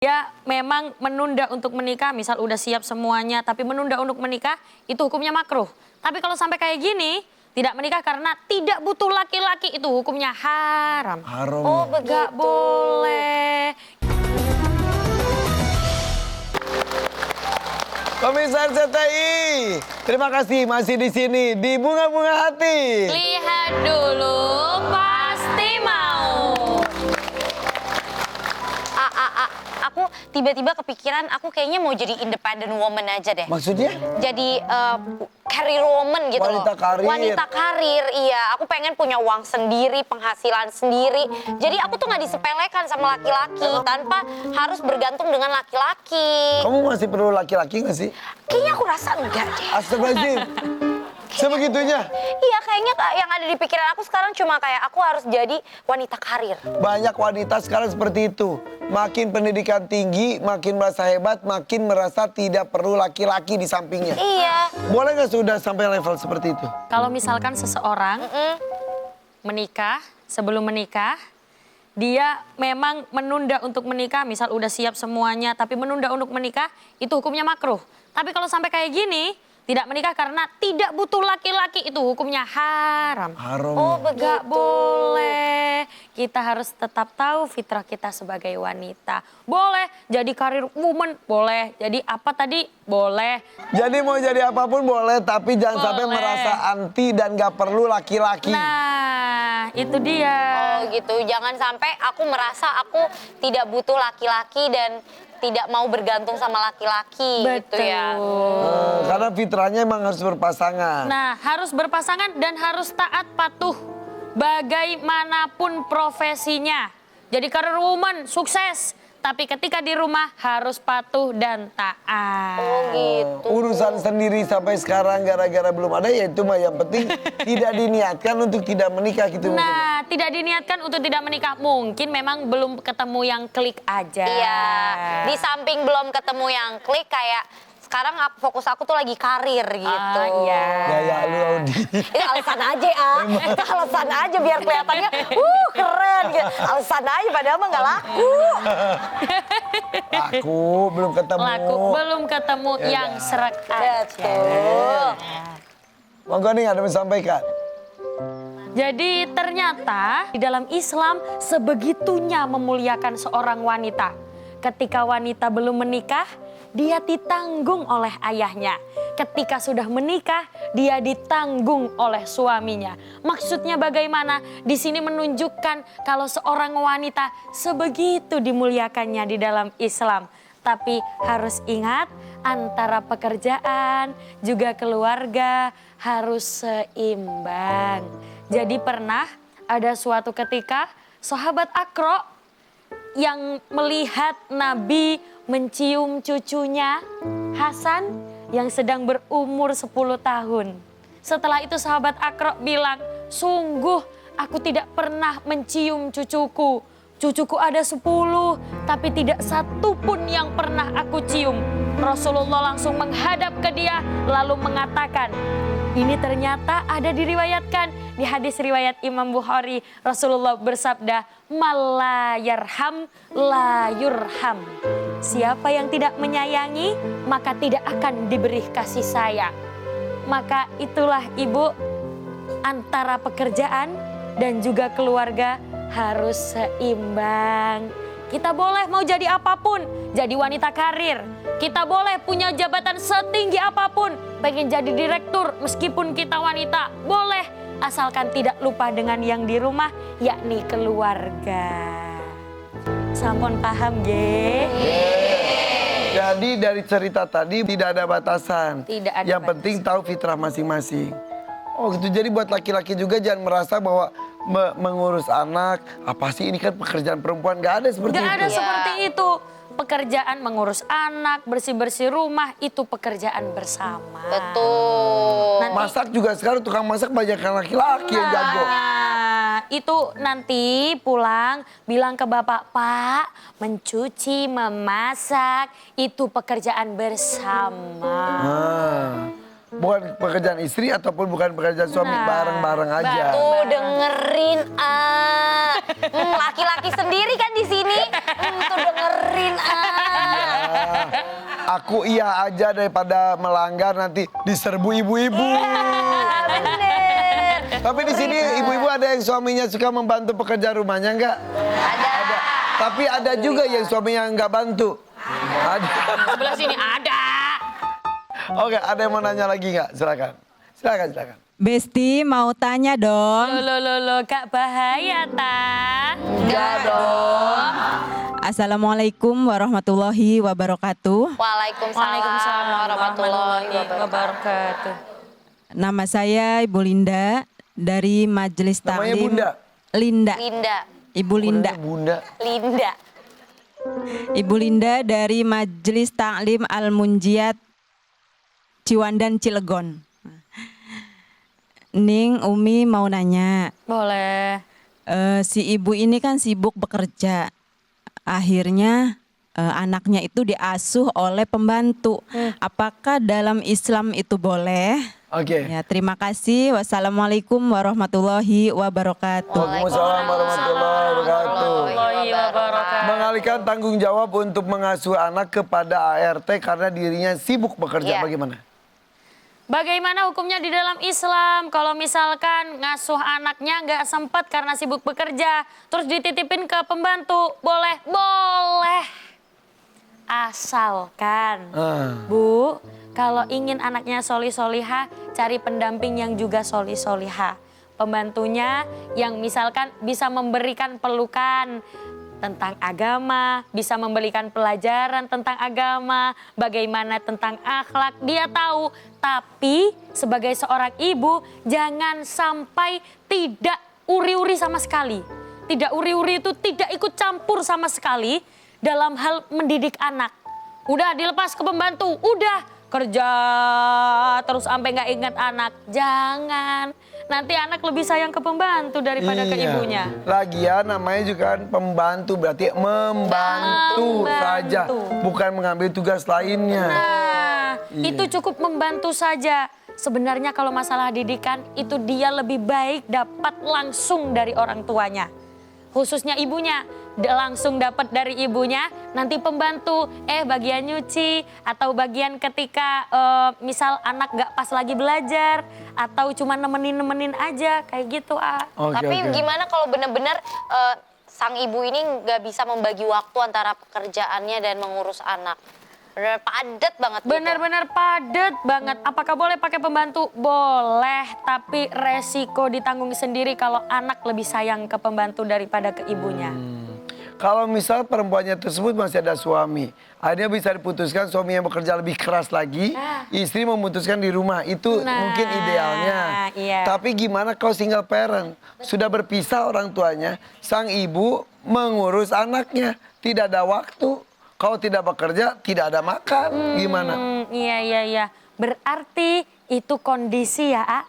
Dia memang menunda untuk menikah, misal udah siap semuanya, tapi menunda untuk menikah, itu hukumnya makruh. Tapi kalau sampai kayak gini, tidak menikah karena tidak butuh laki-laki, itu hukumnya haram. Haram. Oh, nggak boleh. Pemirsa RCTI, terima kasih masih di sini di Bunga-Bunga Hati. Lihat dulu, pasti mau. Aku tiba-tiba kepikiran aku kayaknya mau jadi independent woman aja deh. Maksudnya? Jadi career woman gitu Wanita loh. karir. Wanita karir, iya. Aku pengen punya uang sendiri, penghasilan sendiri. Jadi aku tuh nggak disepelekan sama laki-laki tanpa harus bergantung dengan laki-laki. Kamu masih perlu laki-laki nggak sih? Kayaknya aku rasa enggak deh. Astagfirullahaladzim. Sebegitunya? Iya, kayaknya yang ada di pikiran aku sekarang cuma kayak aku harus jadi wanita karir. Banyak wanita sekarang seperti itu. Makin pendidikan tinggi, makin merasa hebat, makin merasa tidak perlu laki-laki di sampingnya. Iya. Boleh nggak sudah sampai level seperti itu? Kalau misalkan seseorang menikah, sebelum menikah, dia memang menunda untuk menikah, misal udah siap semuanya, tapi menunda untuk menikah, itu hukumnya makruh. Tapi kalau sampai kayak gini, tidak menikah karena tidak butuh laki-laki, itu hukumnya haram. Haram. Oh, nggak boleh. Kita harus tetap tahu fitrah kita sebagai wanita. Boleh jadi karir woman, boleh. Jadi apa tadi? Boleh. Jadi mau jadi apapun boleh, tapi jangan sampai Boleh. merasa anti dan nggak perlu laki-laki. Nah, itu dia. Oh gitu, jangan sampai aku merasa aku tidak butuh laki-laki dan tidak mau bergantung sama laki-laki gitu ya. Karena fitrahnya emang harus berpasangan. Nah, harus berpasangan dan harus taat patuh bagaimanapun profesinya. Jadi career woman sukses, tapi ketika di rumah harus patuh dan taat. Oh gitu. Urusan sendiri sampai sekarang gara-gara belum ada, ya itu mah yang penting tidak diniatkan untuk tidak menikah gitu. Nah, tidak diniatkan untuk tidak menikah. Mungkin memang belum ketemu yang klik aja. Iya, di samping belum ketemu yang klik kayak sekarang fokus aku tuh lagi karir gitu. Iya. Gaya lu Audi. Itu alasan aja itu alasan aja biar kelihatannya keren gitu. Alasan aja padahal mah nggak laku. Aku belum ketemu. Laku belum ketemu Ya yang udah. serak aja. Betul. Monggo nih ada yang sampaikan. Jadi ternyata di dalam Islam sebegitunya memuliakan seorang wanita. Ketika wanita belum menikah, dia ditanggung oleh ayahnya. Ketika sudah menikah, dia ditanggung oleh suaminya. Maksudnya bagaimana? Di sini menunjukkan kalau seorang wanita sebegitu dimuliakannya di dalam Islam. Tapi harus ingat antara pekerjaan juga keluarga harus seimbang. Jadi pernah ada suatu ketika sahabat Aqra yang melihat Nabi mencium cucunya Hasan yang sedang berumur 10 tahun. Setelah itu sahabat Aqra bilang, sungguh aku tidak pernah mencium cucuku. Cucuku ada 10, tapi tidak satu pun yang pernah aku cium. Rasulullah langsung menghadap ke dia lalu mengatakan, ini ternyata ada diriwayatkan di hadis riwayat Imam Bukhari. Rasulullah bersabda, "Malla yarham la yurham." Siapa yang tidak menyayangi, maka tidak akan diberi kasih sayang. Maka itulah ibu, antara pekerjaan dan juga keluarga harus seimbang. Kita boleh mau jadi apapun, jadi wanita karir. Kita boleh punya jabatan setinggi apapun, pengen jadi direktur meskipun kita wanita, boleh. Asalkan tidak lupa dengan yang di rumah, yakni keluarga. Sampun paham, ge? Jadi dari cerita tadi tidak ada batasan. Tidak ada Yang batasan. penting tahu fitrah masing-masing. Oh gitu, jadi buat laki-laki juga jangan merasa bahwa mengurus anak, apa sih ini kan pekerjaan perempuan, gak ada seperti Gak itu. ada seperti itu. Pekerjaan mengurus anak, bersih-bersih rumah, itu pekerjaan bersama. Betul. Nanti- Masak juga sekarang tukang masak banyak laki-laki yang jago. Nah, itu nanti pulang bilang ke bapak, Pak, mencuci, memasak, itu pekerjaan bersama. Ah. Bukan pekerjaan istri ataupun bukan pekerjaan suami, Nah, bareng-bareng aja. Tuh dengerin laki-laki sendiri kan di sini. tuh dengerin Ah, aku iya aja daripada melanggar nanti diserbu ibu-ibu. Bener. Tapi di sini ibu-ibu ada yang suaminya suka membantu pekerjaan rumahnya enggak? Ada. Tapi ada juga yang suaminya enggak bantu. Ada. Sebelah sini ada. Oke, ada yang mau nanya lagi enggak? Silakan. Silakan. Besti mau tanya dong. Lo, Kak bahaya ta? Enggak dong. Assalamualaikum warahmatullahi wabarakatuh. Waalaikumsalam warahmatullahi wabarakatuh. Nama saya Ibu Linda dari Majelis Namanya Taklim. Bunda? Linda. Linda. Ibu Linda. Bunda. Linda. Ibu Linda dari Majelis Taklim Al-Munjiat Ciwandan Cilegon. Ning, Umi mau nanya. Boleh. Si ibu ini kan sibuk bekerja. Akhirnya anaknya itu diasuh oleh pembantu. Apakah dalam Islam itu boleh? Oke. Ya, terima kasih. Wassalamualaikum warahmatullahi wabarakatuh. Waalaikumsalam warahmatullahi wabarakatuh. Warahmatullahi wabarakatuh. Mengalihkan tanggung jawab untuk mengasuh anak kepada ART karena dirinya sibuk bekerja. Iya. Bagaimana? Bagaimana hukumnya di dalam Islam kalau misalkan ngasuh anaknya nggak sempat karena sibuk bekerja, terus dititipin ke pembantu, boleh? Boleh. Asalkan, Bu, kalau ingin anaknya soli-soliha, cari pendamping yang juga soli-soliha. Pembantunya yang misalkan bisa memberikan pelukan tentang agama, bisa memberikan pelajaran tentang agama, bagaimana tentang akhlak, dia tahu. Tapi sebagai seorang ibu, jangan sampai tidak uri-uri sama sekali. Tidak uri-uri itu tidak ikut campur sama sekali dalam hal mendidik anak. Udah dilepas ke pembantu, udah kerja terus sampai nggak ingat anak. Jangan. Nanti anak lebih sayang ke pembantu daripada ke ibunya. Lagian namanya juga kan pembantu, berarti membantu saja, bukan mengambil tugas lainnya. Nah, itu cukup membantu saja. Sebenarnya kalau masalah didikan itu dia lebih baik dapat langsung dari orang tuanya. Khususnya ibunya, langsung dapat dari ibunya, nanti pembantu, bagian nyuci, atau bagian ketika misal anak gak pas lagi belajar, atau cuma nemenin aja, kayak gitu. Tapi gimana kalau benar-benar sang ibu ini nggak bisa membagi waktu antara pekerjaannya dan mengurus anak? Benar padat banget gitu. Benar-benar padat banget. Apakah boleh pakai pembantu? Boleh, tapi resiko ditanggung sendiri kalau anak lebih sayang ke pembantu daripada ke ibunya. Kalau misal perempuannya tersebut masih ada suami, akhirnya bisa diputuskan suami yang bekerja lebih keras lagi, istri memutuskan di rumah. Itu mungkin idealnya. Iya. Tapi gimana kalau single parent? Sudah berpisah orang tuanya, sang ibu mengurus anaknya, tidak ada waktu. Kalau tidak bekerja, tidak ada makan. Gimana? Iya. Berarti itu kondisi ya, A.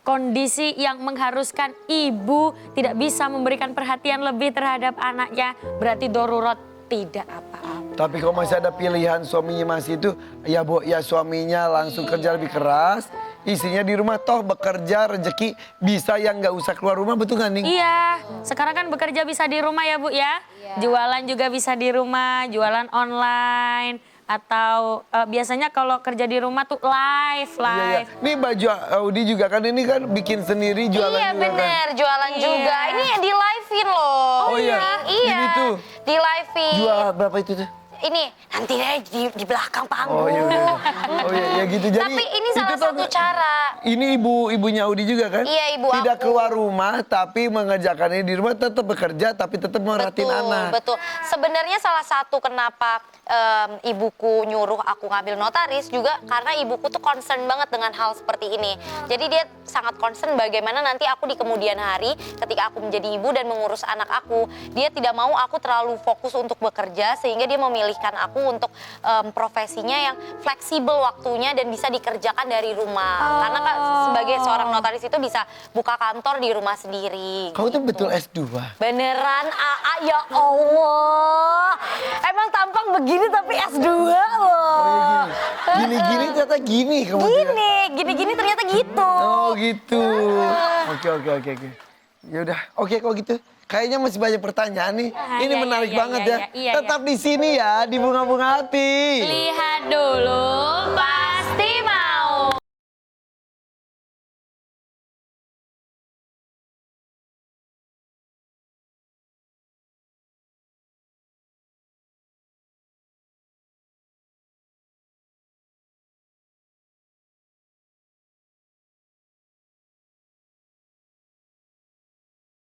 Kondisi yang mengharuskan ibu tidak bisa memberikan perhatian lebih terhadap anaknya. Berarti darurat, tidak apa-apa. Tapi kalau masih ada pilihan suaminya masih itu, ya Bu, ya suaminya langsung kerja lebih keras. Istrinya di rumah toh bekerja, rezeki bisa yang nggak usah keluar rumah, betul nggak Ning? Iya, sekarang kan bekerja bisa di rumah ya Bu ya. Jualan juga bisa di rumah, jualan online. Atau biasanya kalau kerja di rumah tuh live. Iya. Ini baju Audi juga kan, ini kan bikin sendiri jualan Iya juga bener, kan? jualan juga. Ini yang di live-in loh. Oh iya? Iya. Ini tuh? Di live-in. Jual berapa itu tuh? Ini nanti deh di belakang panggung. Oh iya. Oh iya, ya gitu. Jadi Tapi ini itu salah tuh satu cara. Ini ibunya Audi juga kan? Iya, ibu Tidak aku. keluar rumah tapi mengerjakannya di rumah, tetap bekerja tapi tetap merhatiin anak. Betul. Sebenarnya salah satu kenapa ibuku nyuruh aku ngambil notaris juga karena ibuku tuh concern banget dengan hal seperti ini. Jadi dia sangat concern bagaimana nanti aku di kemudian hari ketika aku menjadi ibu dan mengurus anak aku. Dia tidak mau aku terlalu fokus untuk bekerja sehingga dia memilihkan aku untuk profesinya yang fleksibel waktunya dan bisa dikerjakan dari rumah. Karena kan sebagai seorang notaris itu bisa buka kantor di rumah sendiri. Kamu tuh betul S2? Beneran AA, ya Allah. Emang tampang begini tapi S2 loh. Gini-gini ternyata gini kamu. Gini ternyata gitu. Oh gitu. Oke. Ya udah, oke kalau gitu. Kayaknya masih banyak pertanyaan nih. Ah, Ini iya, menarik iya, banget iya, ya. iya, iya. Tetap di sini ya, di Bunga-Bunga Hati. Lihat dulu.